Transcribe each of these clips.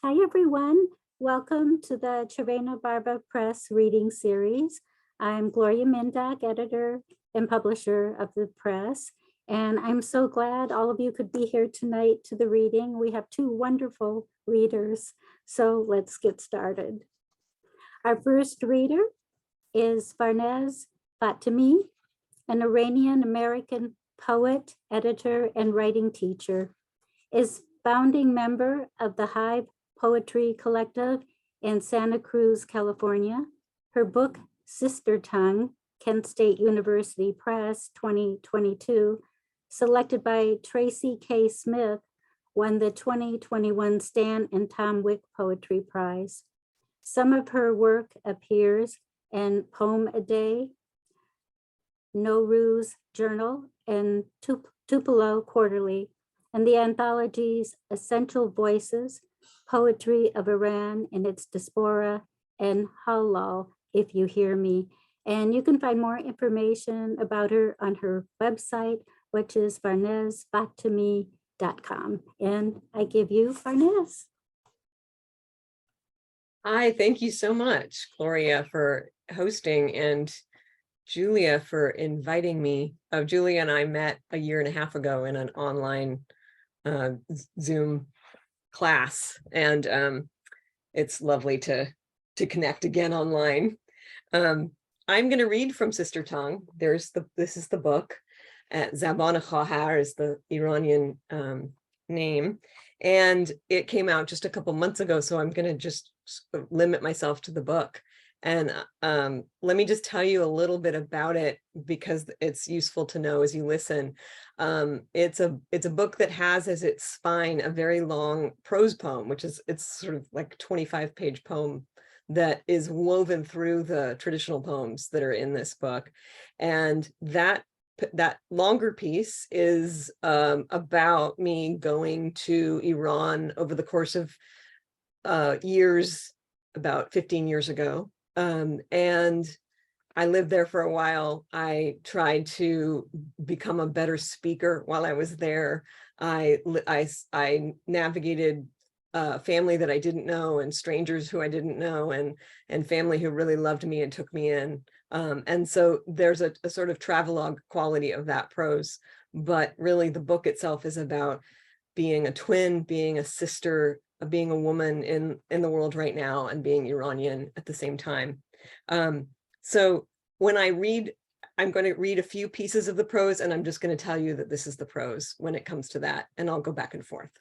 Hi, everyone. Welcome to the Červená Barva Press Reading Series. I'm Gloria Mindak, editor and publisher of the press, and I'm so glad all of you could be here tonight to the reading. We have two wonderful readers, so let's get started. Our first reader is Farnaz Fatemi, an Iranian American poet, editor, and writing teacher, is founding member of the Hive Poetry Collective in Santa Cruz, California. Her book, Sister Tongue, Kent State University Press, 2022, selected by Tracy K. Smith, won the 2021 Stan and Tom Wick Poetry Prize. Some of her work appears in Poem a Day, Nowruz Journal, and Tupelo Quarterly, and the anthologies Essential Voices, Poetry of Iran and its Diaspora, and Halal, If You Hear Me. And you can find more information about her on her website, which is farnazfatemi.com. And I give you Farnaz. Hi, thank you so much, Gloria, for hosting, and Julia for inviting me. Julia and I met a year and a half ago in an online Zoom class, and it's lovely to connect again online. I'm going to read from Sister Tongue. This is the book. Zabon Khwahr is the Iranian name, and it came out just a couple months ago, so I'm going to just limit myself to the book. And let me just tell you a little bit about it, because it's useful to know as you listen. It's a book that has as its spine a very long prose poem, it's sort of like 25-page poem that is woven through the traditional poems that are in this book. And that longer piece is about me going to Iran over the course of years, about 15 years ago. And I lived there for a while. I tried to become a better speaker while I was there. I navigated family that I didn't know, and strangers who I didn't know, and family who really loved me and took me in. And so there's a sort of travelogue quality of that prose, but really the book itself is about being a twin, being a sister, being a woman in the world right now, and being Iranian at the same time. So when I read, I'm going to read a few pieces of the prose, and I'm just going to tell you that this is the prose when it comes to that, and I'll go back and forth.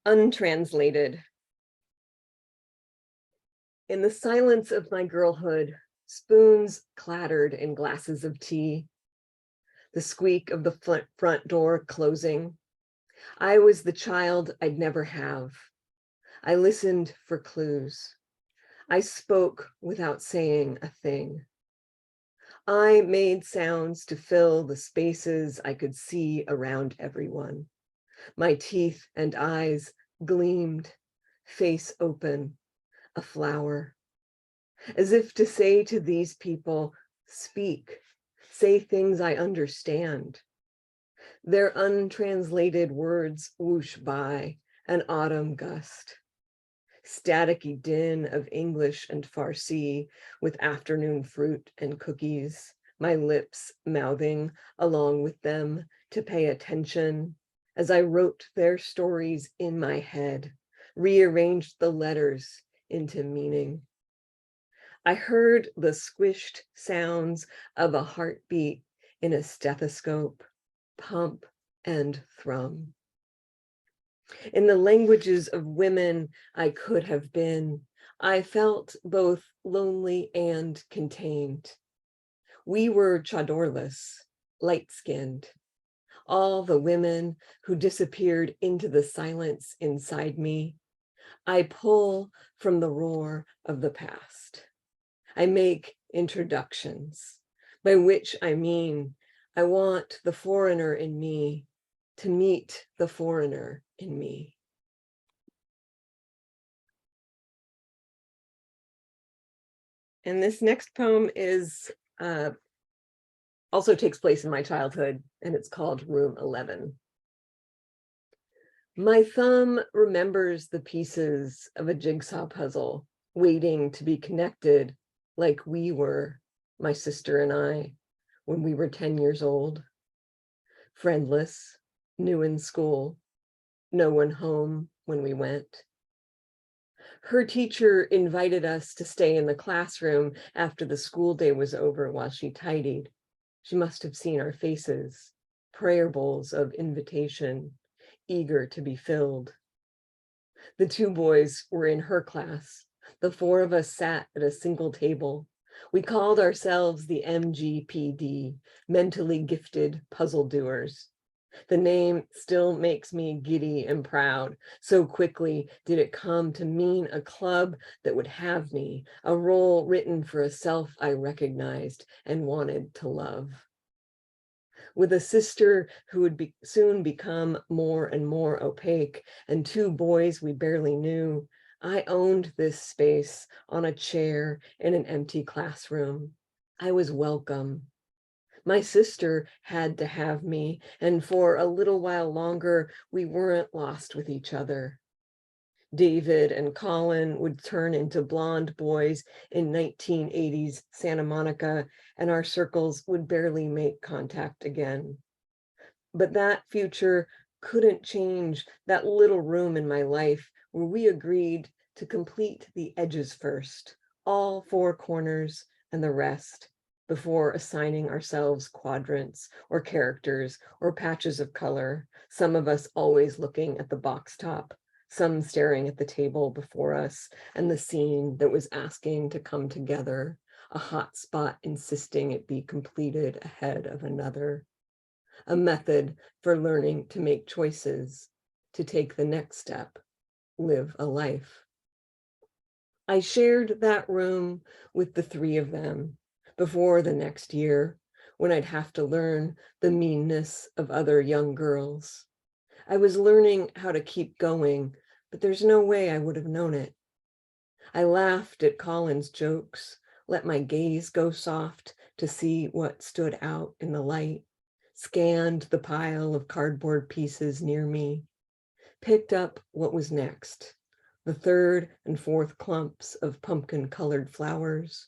Untranslated. In the silence of my girlhood, spoons clattered in glasses of tea, the squeak of the front door closing. I was the child I'd never have. I listened for clues. I spoke without saying a thing. I made sounds to fill the spaces I could see around everyone. My teeth and eyes gleamed, face open, a flower. As if to say to these people, speak, say things I understand. Their untranslated words whoosh by, an autumn gust. Staticky din of English and Farsi with afternoon fruit and cookies, my lips mouthing along with them to pay attention as I wrote their stories in my head, rearranged the letters into meaning. I heard the squished sounds of a heartbeat in a stethoscope, pump and thrum. In the languages of women I could have been, I felt both lonely and contained. We were chadorless, light-skinned, all the women who disappeared into the silence inside me. I pull from the roar of the past. I make introductions, by which I mean I want the foreigner in me to meet the foreigner in me. And this next poem is also takes place in my childhood, and it's called Room 11. My thumb remembers the pieces of a jigsaw puzzle waiting to be connected like we were, my sister and I, when we were 10 years old. Friendless, new in school, no one home when we went. Her teacher invited us to stay in the classroom after the school day was over while she tidied. She must have seen our faces, prayer bowls of invitation, eager to be filled. The two boys were in her class. The four of us sat at a single table. We called ourselves the MGPD, mentally gifted puzzle doers. The name still makes me giddy and proud. So quickly did it come to mean a club that would have me, a role written for a self I recognized and wanted to love. With a sister who would soon become more and more opaque, and two boys we barely knew, I owned this space on a chair in an empty classroom. I was welcome. My sister had to have me, and for a little while longer, we weren't lost with each other. David and Colin would turn into blonde boys in 1980s Santa Monica, and our circles would barely make contact again. But that future couldn't change that little room in my life where we agreed to complete the edges first, all four corners and the rest, before assigning ourselves quadrants or characters or patches of color, some of us always looking at the box top, some staring at the table before us and the scene that was asking to come together, a hot spot insisting it be completed ahead of another. A method for learning to make choices, to take the next step, live a life. I shared that room with the three of them before the next year, when I'd have to learn the meanness of other young girls. I was learning how to keep going, but there's no way I would have known it. I laughed at Colin's jokes, let my gaze go soft to see what stood out in the light, scanned the pile of cardboard pieces near me, picked up what was next, the third and fourth clumps of pumpkin-colored flowers,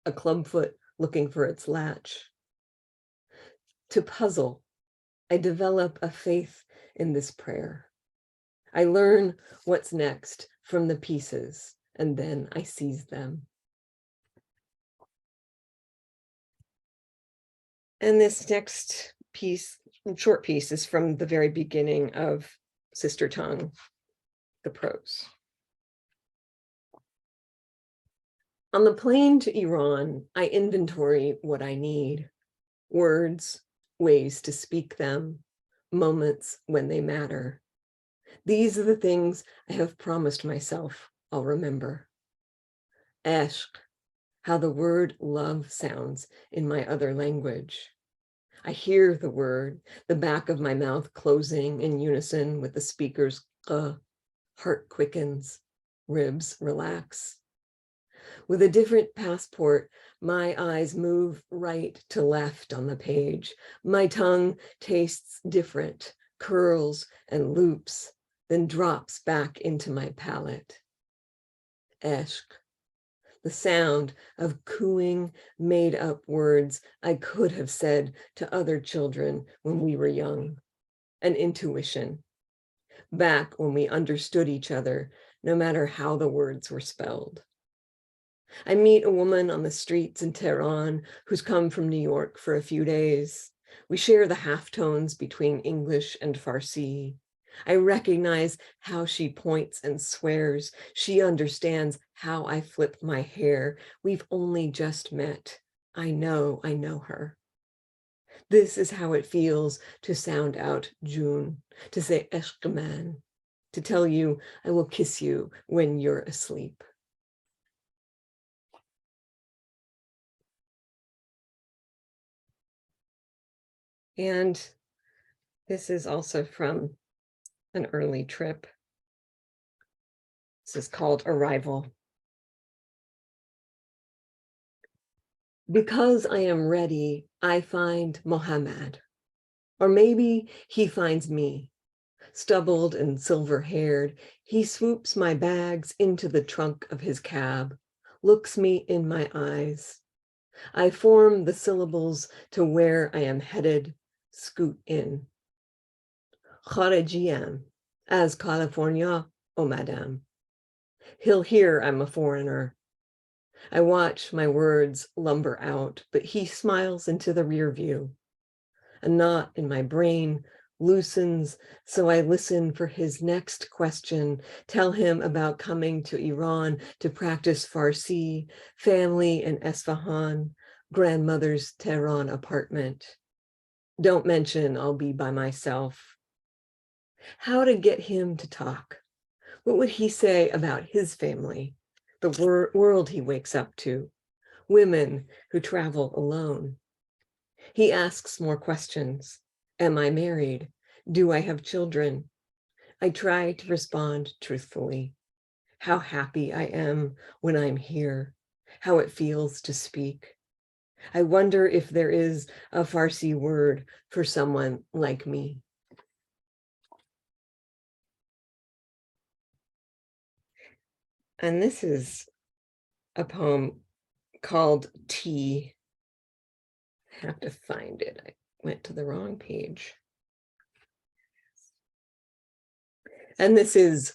a clubfoot looking for its latch. To puzzle, I develop a faith in this prayer. I learn what's next from the pieces, and then I seize them. And this next piece, short piece, is from the very beginning of Sister Tongue, the prose. On the plane to Iran, I inventory what I need: words, ways to speak them, moments when they matter. These are the things I have promised myself I'll remember. Eshq, how the word love sounds in my other language. I hear the word, the back of my mouth closing in unison with the speaker's heart quickens, ribs relax. With a different passport, my eyes move right to left on the page. My tongue tastes different, curls and loops, then drops back into my palate. Eshq, the sound of cooing, made-up words I could have said to other children when we were young. An intuition, back when we understood each other, no matter how the words were spelled. I meet a woman on the streets in Tehran who's come from New York for a few days. We share the halftones between English and Farsi. I recognize how she points and swears. She understands how I flip my hair. We've only just met. I know her. This is how it feels to sound out June, to say Eshkeman, to tell you I will kiss you when you're asleep. And this is also from an early trip. This is called Arrival. Because I am ready, I find Mohammed, or maybe he finds me. Stubbled and silver-haired, he swoops my bags into the trunk of his cab, looks me in my eyes. I form the syllables to where I am headed, scoot in. Kharajian, as California, oh madame. He'll hear I'm a foreigner. I watch my words lumber out, but he smiles into the rear view. A knot in my brain loosens, so I listen for his next question, tell him about coming to Iran to practice Farsi, family in Esfahan, grandmother's Tehran apartment. Don't mention I'll be by myself. How to get him to talk? What would he say about his family, the world he wakes up to, women who travel alone? He asks more questions. Am I married? Do I have children? I try to respond truthfully. How happy I am when I'm here, how it feels to speak. I wonder if there is a Farsi word for someone like me. And this is a poem called Tea. I have to find it. I went to the wrong page. And this is,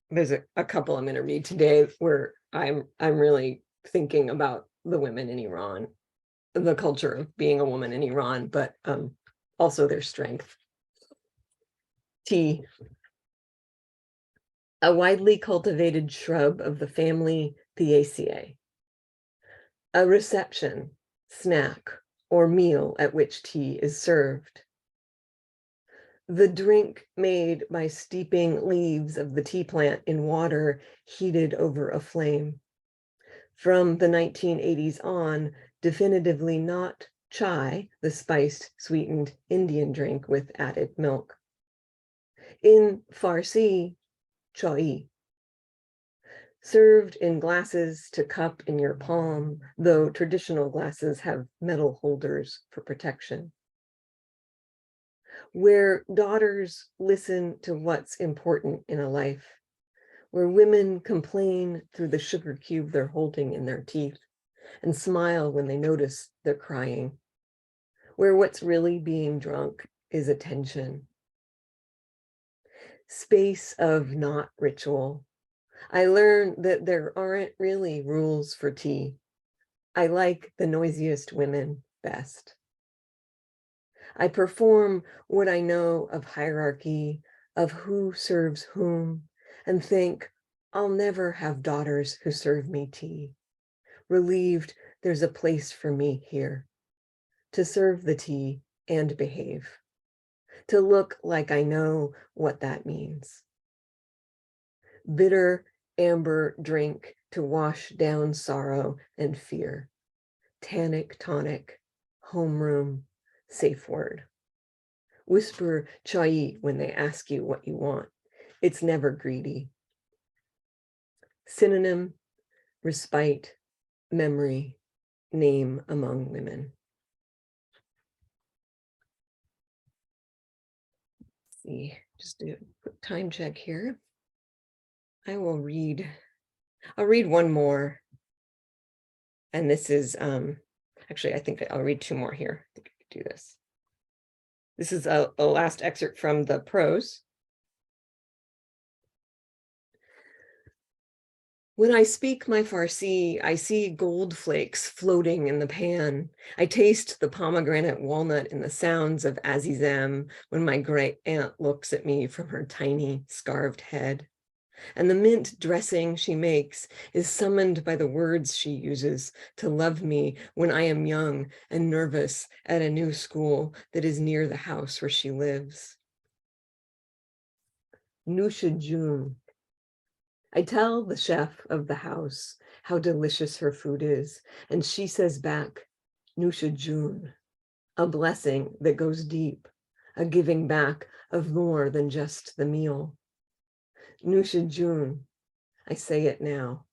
there's a couple I'm going to read today where I'm really thinking about the women in Iran, the culture of being a woman in Iran, but also their strength. Tea. A widely cultivated shrub of the family Piaceae. A reception, snack, or meal at which tea is served. The drink made by steeping leaves of the tea plant in water heated over a flame. From the 1980s on, definitively not chai, the spiced, sweetened Indian drink with added milk. In Farsi, chai. Served in glasses to cup in your palm, though traditional glasses have metal holders for protection. Where daughters listen to what's important in a life, where women complain through the sugar cube they're holding in their teeth and smile when they notice they're crying, where what's really being drunk is attention. Space of not ritual. I learned that there aren't really rules for tea. I like the noisiest women best. I perform what I know of hierarchy, of who serves whom, and think I'll never have daughters who serve me tea. Relieved there's a place for me here, to serve the tea and behave, to look like I know what that means. Bitter amber drink to wash down sorrow and fear. Tannic tonic, homeroom, safe word. Whisper chai when they ask you what you want. It's never greedy. Synonym, respite, memory, name among women. Let's see, just do a quick time check here. I'll read one more. And this is, actually, I think I'll read two more here. I think I could do this. This is a last excerpt from the prose. When I speak my Farsi, I see gold flakes floating in the pan. I taste the pomegranate walnut in the sounds of Azizam when my great aunt looks at me from her tiny scarved head. And the mint dressing she makes is summoned by the words she uses to love me when I am young and nervous at a new school that is near the house where she lives. Nusha June. I tell the chef of the house how delicious her food is, and she says back, Nusha June, a blessing that goes deep, a giving back of more than just the meal. Nusha June, I say it now.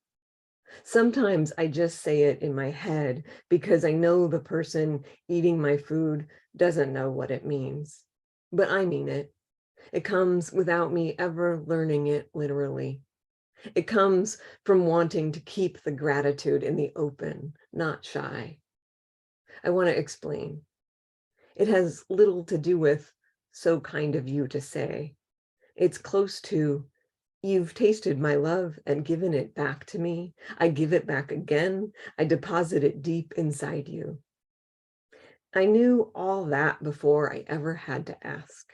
Sometimes I just say it in my head because I know the person eating my food doesn't know what it means, but I mean it. It comes without me ever learning it literally. It comes from wanting to keep the gratitude in the open, not shy. I want to explain. It has little to do with "so kind of you to say." It's close to "you've tasted my love and given it back to me. I give it back again. I deposit it deep inside you." I knew all that before I ever had to ask.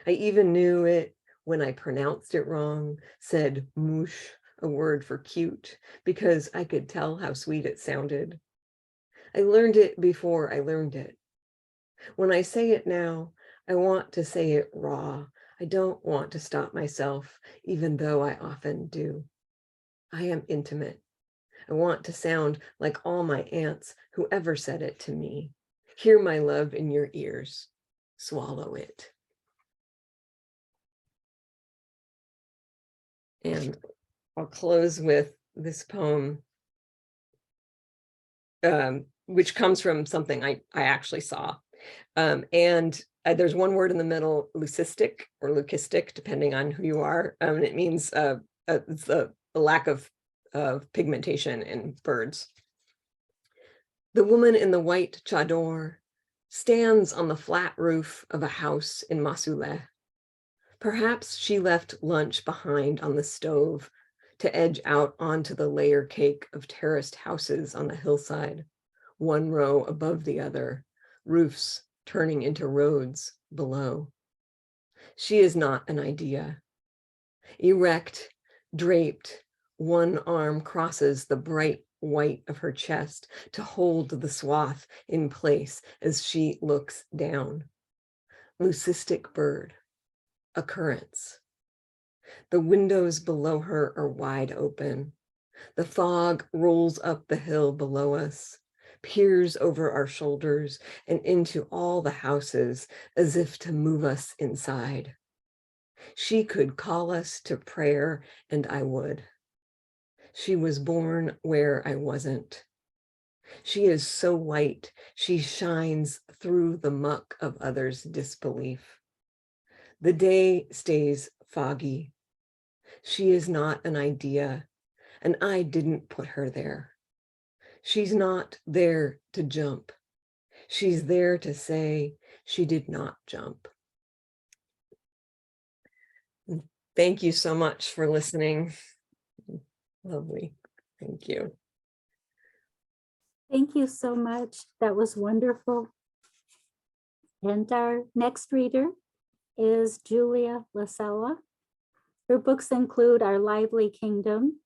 I even knew it when I pronounced it wrong, said "moosh," a word for cute, because I could tell how sweet it sounded. I learned it before I learned it. When I say it now, I want to say it raw. I don't want to stop myself, even though I often do. I am intimate. I want to sound like all my aunts who ever said it to me. Hear my love in your ears. Swallow it. And I'll close with this poem, which comes from something I actually saw. There's one word in the middle, leucistic or leucistic, depending on who you are. It means it's the lack of pigmentation in birds. The woman in the white chador stands on the flat roof of a house in Masuleh. Perhaps she left lunch behind on the stove to edge out onto the layer cake of terraced houses on the hillside, one row above the other, roofs turning into roads below. She is not an idea. Erect, draped, one arm crosses the bright white of her chest to hold the swath in place as she looks down. Leucistic bird, occurrence. The windows below her are wide open. The fog rolls up the hill below us, peers over our shoulders and into all the houses as if to move us inside. She could call us to prayer and I would. She was born where I wasn't. She is so white, she shines through the muck of others' disbelief. The day stays foggy. She is not an idea, and I didn't put her there. She's not there to jump. She's there to say she did not jump. Thank you so much for listening. Lovely. Thank you. Thank you so much. That was wonderful. And our next reader is Julia Lisella. Her books include Our Lively Kingdom,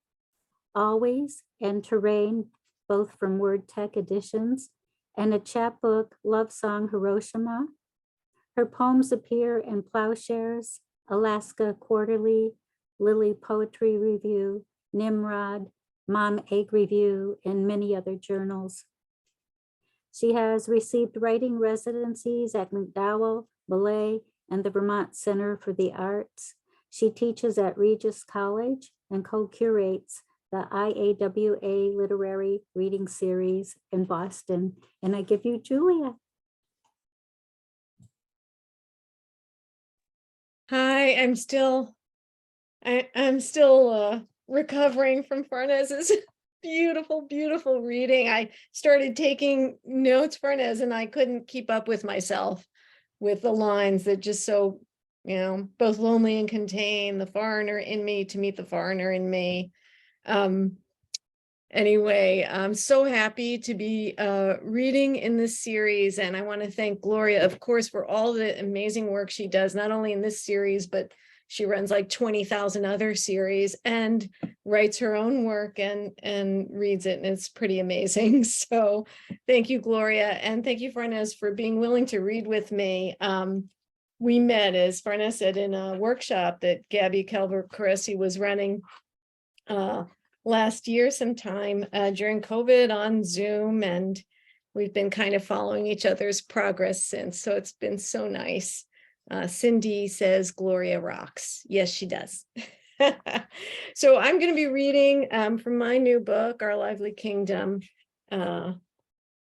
Always, and Terrain, both from WordTech Editions, and a chapbook, Song Hiroshima. Her poems appear in Ploughshares, Alaska Quarterly, Lily Poetry Review, Nimrod, Mom Egg Review, and many other journals. She has received writing residencies at MacDowell, Millay, and the Vermont Center for the Arts. She teaches at Regis College and co-curates the IAWA Literary Reading Series in Boston. And I give you Julia. Hi, I'm still recovering from Farnaz's beautiful, beautiful reading. I started taking notes, Farnaz, and I couldn't keep up with myself with the lines that just so, both lonely and contained, the foreigner in me to meet the foreigner in me. Anyway, I'm so happy to be reading in this series, and I want to thank Gloria, of course, for all the amazing work she does, not only in this series, but she runs like 20,000 other series and writes her own work and reads it, and it's pretty amazing. So thank you, Gloria, and thank you, Farnaz, for being willing to read with me. We met, as Farnaz said, in a workshop that Gabby Calvert-Caresi was running last year sometime during COVID on Zoom, and we've been kind of following each other's progress since, so it's been so nice. Cindy says Gloria rocks. Yes, she does. So I'm going to be reading from my new book, Our Lively Kingdom,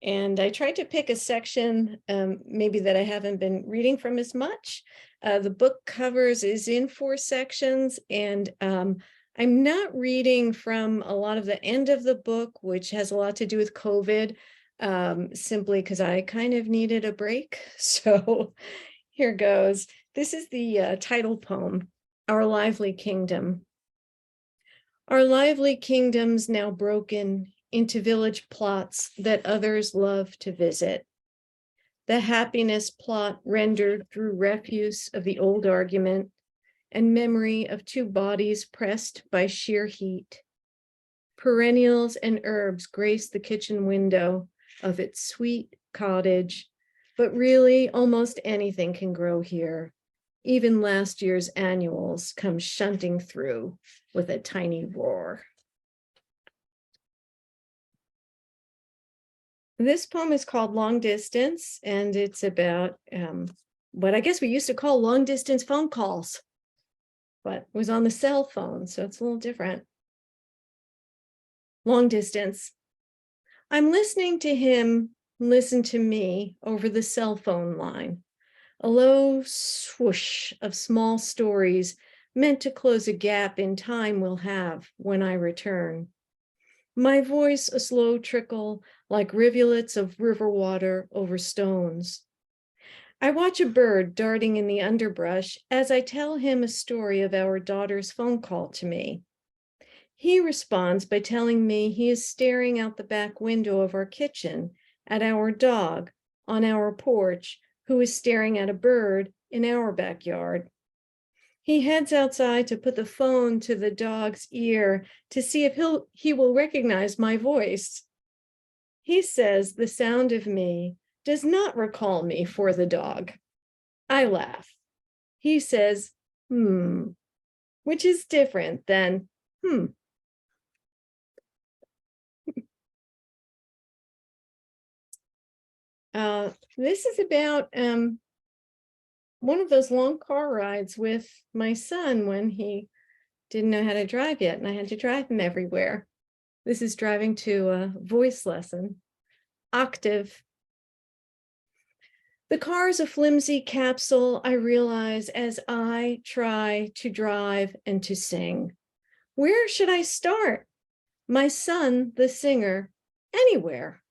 And I tried to pick a section maybe that I haven't been reading from as much. The book covers is in 4 sections, and I'm not reading from a lot of the end of the book, which has a lot to do with COVID, simply because I kind of needed a break. So here goes. This is the title poem, Our Lively Kingdom. Our lively kingdoms now broken into village plots that others love to visit. The happiness plot rendered through refuse of the old argument and memory of 2 bodies pressed by sheer heat. Perennials and herbs grace the kitchen window of its sweet cottage, but really almost anything can grow here. Even last year's annuals come shunting through with a tiny roar. This poem is called Long Distance, and it's about what I guess we used to call long distance phone calls, but it was on the cell phone, so it's a little different. Long distance. I'm listening to him listen to me over the cell phone line. A low swoosh of small stories meant to close a gap in time we'll have when I return. My voice a slow trickle like rivulets of river water over stones. I watch a bird darting in the underbrush as I tell him a story of our daughter's phone call to me. He responds by telling me he is staring out the back window of our kitchen at our dog on our porch, who is staring at a bird in our backyard. He heads outside to put the phone to the dog's ear to see if he will recognize my voice. He says the sound of me does not recall me for the dog. I laugh. He says, which is different than, This is about one of those long car rides with my son when he didn't know how to drive yet, and I had to drive him everywhere. This is driving to a voice lesson. Octave. The car is a flimsy capsule, I realize, as I try to drive and to sing. Where should I start? My son, the singer, anywhere.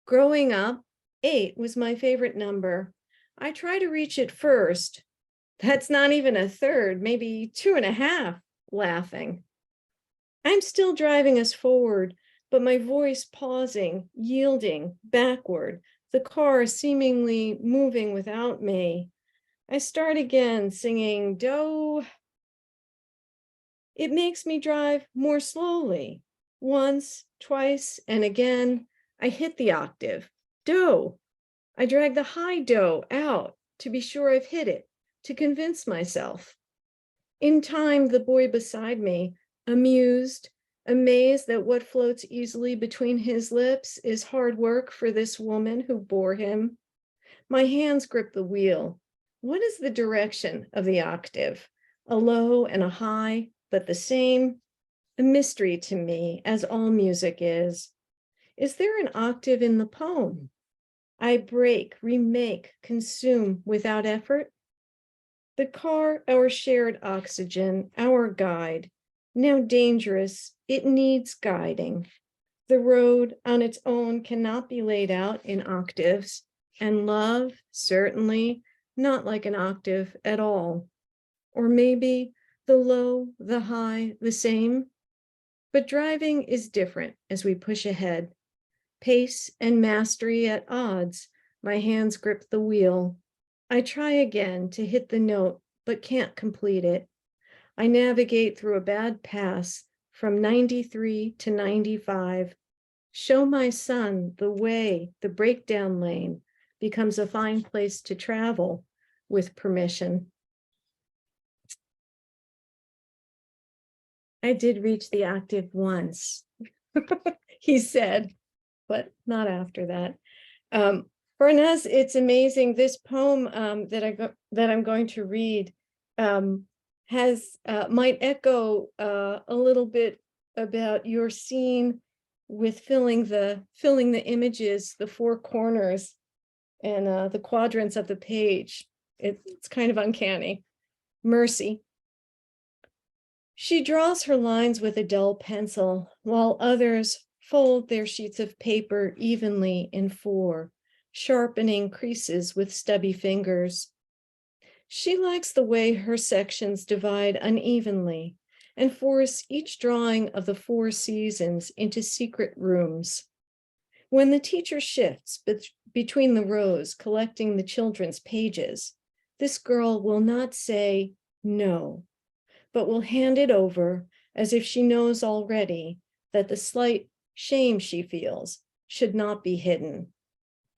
Growing up, 8 was my favorite number. I try to reach it first. That's not even a third, maybe 2.5, laughing. I'm still driving us forward, but my voice pausing, yielding, backward, the car seemingly moving without me. I start again singing do. It makes me drive more slowly. Once, twice, and again, I hit the octave, do. I drag the high do out to be sure I've hit it, to convince myself. In time, the boy beside me, amused, amazed that what floats easily between his lips is hard work for this woman who bore him. My hands grip the wheel. What is the direction of the octave? A low and a high, but the same? A mystery to me, as all music is. Is there an octave in the poem? I break, remake, consume without effort. The car, our shared oxygen, our guide, now dangerous, it needs guiding. The road on its own cannot be laid out in octaves, and love, certainly, not like an octave at all. Or maybe the low, the high, the same. But driving is different as we push ahead. Pace and mastery at odds, my hands grip the wheel. I try again to hit the note, but can't complete it. I navigate through a bad pass from 93 to 95. Show my son the way the breakdown lane becomes a fine place to travel with permission. I did reach the octave once, he said, but not after that. Farnaz, it's amazing. This poem that I'm going to read has might echo a little bit about your scene with filling the images, the four corners and the quadrants of the page. It's kind of uncanny. Mercy. She draws her lines with a dull pencil, while others fold their sheets of paper evenly in four, sharpening creases with stubby fingers. She likes the way her sections divide unevenly and force each drawing of the four seasons into secret rooms. When the teacher shifts between the rows collecting the children's pages, this girl will not say no, but will hand it over as if she knows already that the slight shame she feels should not be hidden.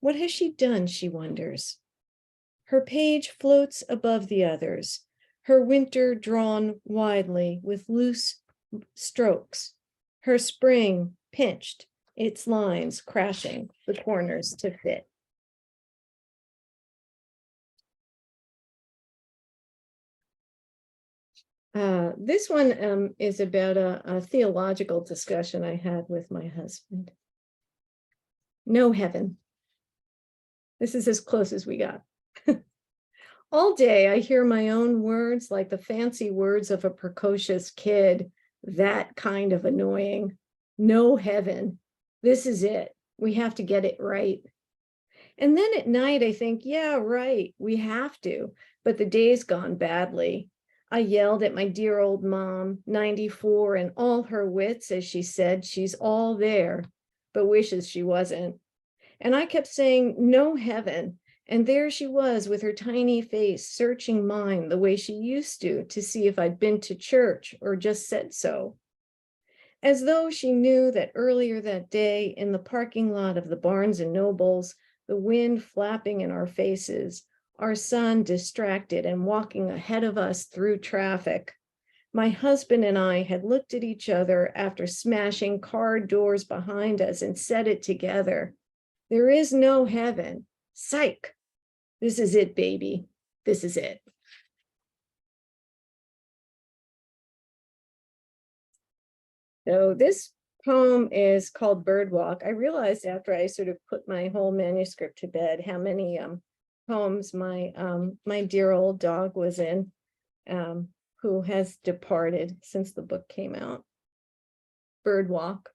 What has she done, she wonders? Her page floats above the others, her winter drawn widely with loose strokes, her spring pinched, its lines crashing the corners to fit. This one is about a theological discussion I had with my husband. No heaven. This is as close as we got. All day I hear my own words like the fancy words of a precocious kid, that kind of annoying. No heaven. This is it. We have to get it right. And then at night I think, yeah, right, we have to, but the day's gone badly. I yelled at my dear old mom, 94, and all her wits, as she said, she's all there, but wishes she wasn't. And I kept saying, no heaven. And there she was with her tiny face searching mine the way she used to see if I'd been to church or just said so. As though she knew that earlier that day in the parking lot of the Barnes and Nobles, the wind flapping in our faces, our son distracted and walking ahead of us through traffic. My husband and I had looked at each other after smashing car doors behind us and said it together. There is no heaven. Psych. This is it, baby. This is it. So this poem is called Bird Walk. I realized after I sort of put my whole manuscript to bed how many poems my dear old dog was in, who has departed since the book came out. Bird Walk.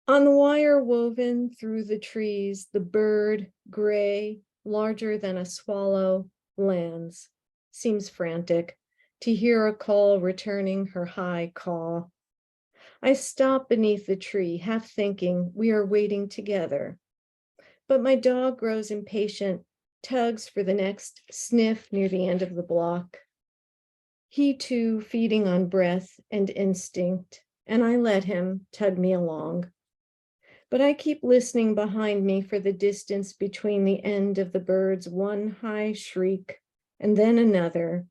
On the wire woven through the trees, the bird, gray, larger than a swallow, lands. Seems frantic to hear a call returning her high caw. I stop beneath the tree, half thinking we are waiting together. But my dog grows impatient, tugs for the next sniff near the end of the block. He too feeding on breath and instinct, and I let him tug me along. But I keep listening behind me for the distance between the end of the bird's one high shriek and then another,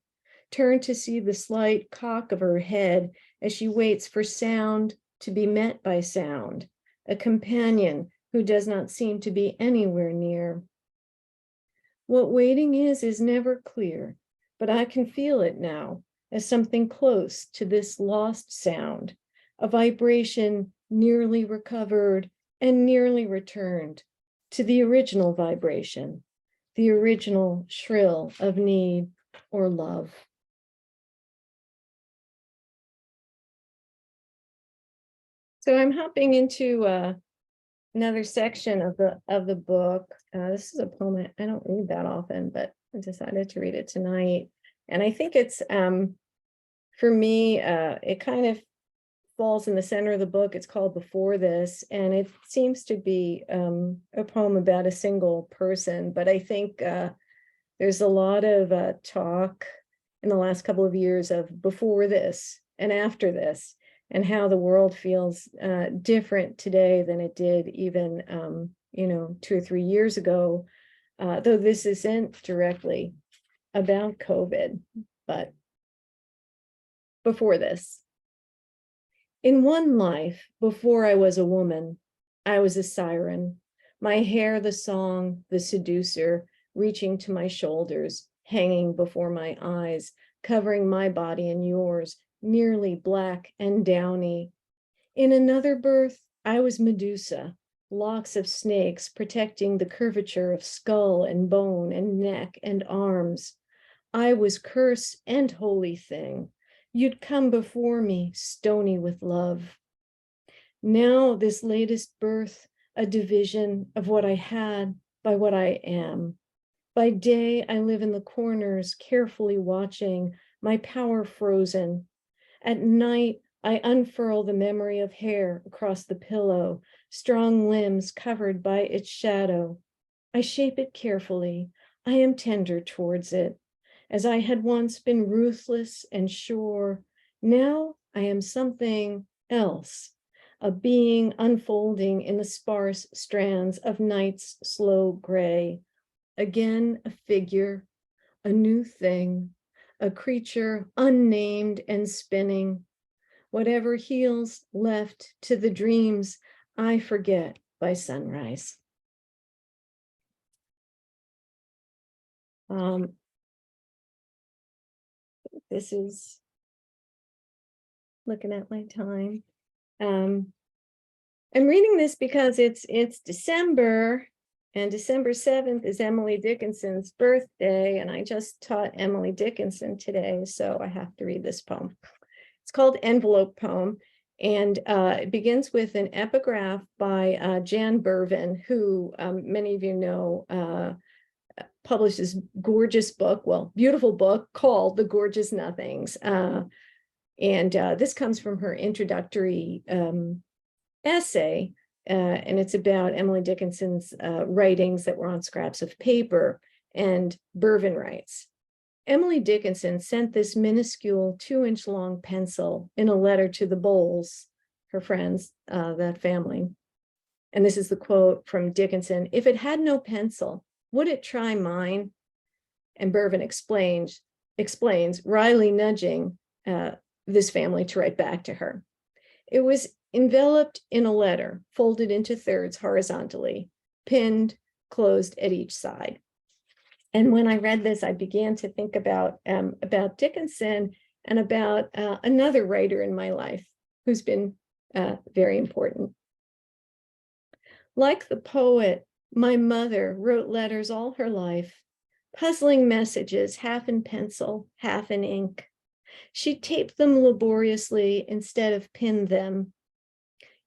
turn to see the slight cock of her head as she waits for sound to be met by sound, a companion who does not seem to be anywhere near. What waiting is never clear, but I can feel it now as something close to this lost sound, a vibration nearly recovered and nearly returned to the original vibration, the original shrill of need or love. So I'm hopping into another section of the book. This is a poem I don't read that often, but I decided to read it tonight. And I think it's, for me, it kind of falls in the center of the book. It's called Before This, and it seems to be a poem about a single person, but I think there's a lot of talk in the last couple of years of before this and after this, and how the world feels different today than it did even 2 or 3 years ago, though this isn't directly about COVID, but before this. In one life, before I was a woman, I was a siren, my hair the song, the seducer, reaching to my shoulders, hanging before my eyes, covering my body and yours, nearly black and downy. In another birth, I was Medusa, locks of snakes protecting the curvature of skull and bone and neck and arms. I was curse and holy thing. You'd come before me, stony with love. Now this latest birth, a division of what I had by what I am. By day, I live in the corners, carefully watching, my power frozen. At night, I unfurl the memory of hair across the pillow, strong limbs covered by its shadow. I shape it carefully. I am tender towards it. As I had once been ruthless and sure, now I am something else, a being unfolding in the sparse strands of night's slow gray. Again, a figure, a new thing, a creature unnamed and spinning. Whatever heals left to the dreams I forget by sunrise. This is looking at my time. I'm reading this because it's December, and December 7th is Emily Dickinson's birthday, and I just taught Emily Dickinson today, so I have to read this poem. It's called Envelope Poem, and it begins with an epigraph by Jan Bervin, who many of you know published this gorgeous book, well, beautiful book called The Gorgeous Nothings. And this comes from her introductory essay, and it's about Emily Dickinson's writings that were on scraps of paper. And Bervin writes, Emily Dickinson sent this minuscule 2-inch long pencil in a letter to the Bowles, her friends, that family. And this is the quote from Dickinson: "If it had no pencil, would it try mine?" And Bervin explains, wryly nudging this family to write back to her. It was enveloped in a letter, folded into thirds horizontally, pinned, closed at each side. And when I read this, I began to think about Dickinson and about another writer in my life who's been very important. Like the poet, my mother wrote letters all her life, puzzling messages, half in pencil, half in ink. She taped them laboriously instead of pinned them,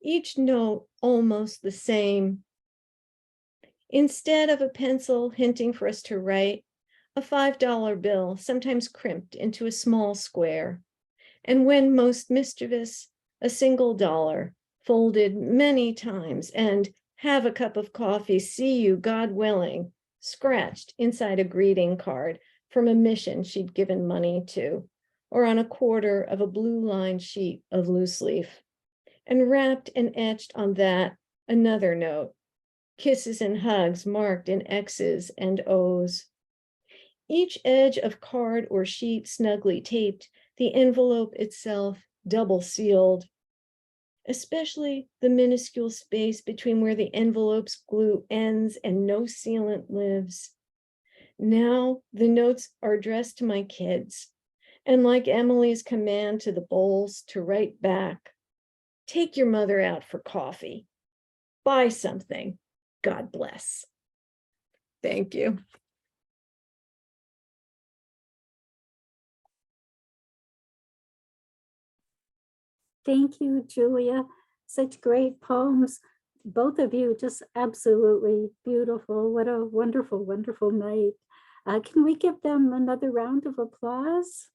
each note almost the same. Instead of a pencil hinting for us to write, a $5 bill, sometimes crimped into a small square. And when most mischievous, a single dollar, folded many times, and have a cup of coffee, see you, God willing, scratched inside a greeting card from a mission she'd given money to, or on a quarter of a blue-lined sheet of loose leaf. And wrapped and etched on that, another note, kisses and hugs marked in X's and O's. Each edge of card or sheet snugly taped, the envelope itself double sealed, especially the minuscule space between where the envelope's glue ends and no sealant lives. Now the notes are addressed to my kids, and like Emily's command to the Bowles to write back, take your mother out for coffee, buy something, God bless. Thank you. Thank you, Julia. Such great poems. Both of you just absolutely beautiful. What a wonderful, wonderful night. Can we give them another round of applause?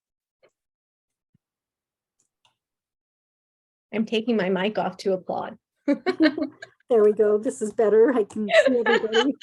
I'm taking my mic off to applaud. There we go. This is better. I can see everybody.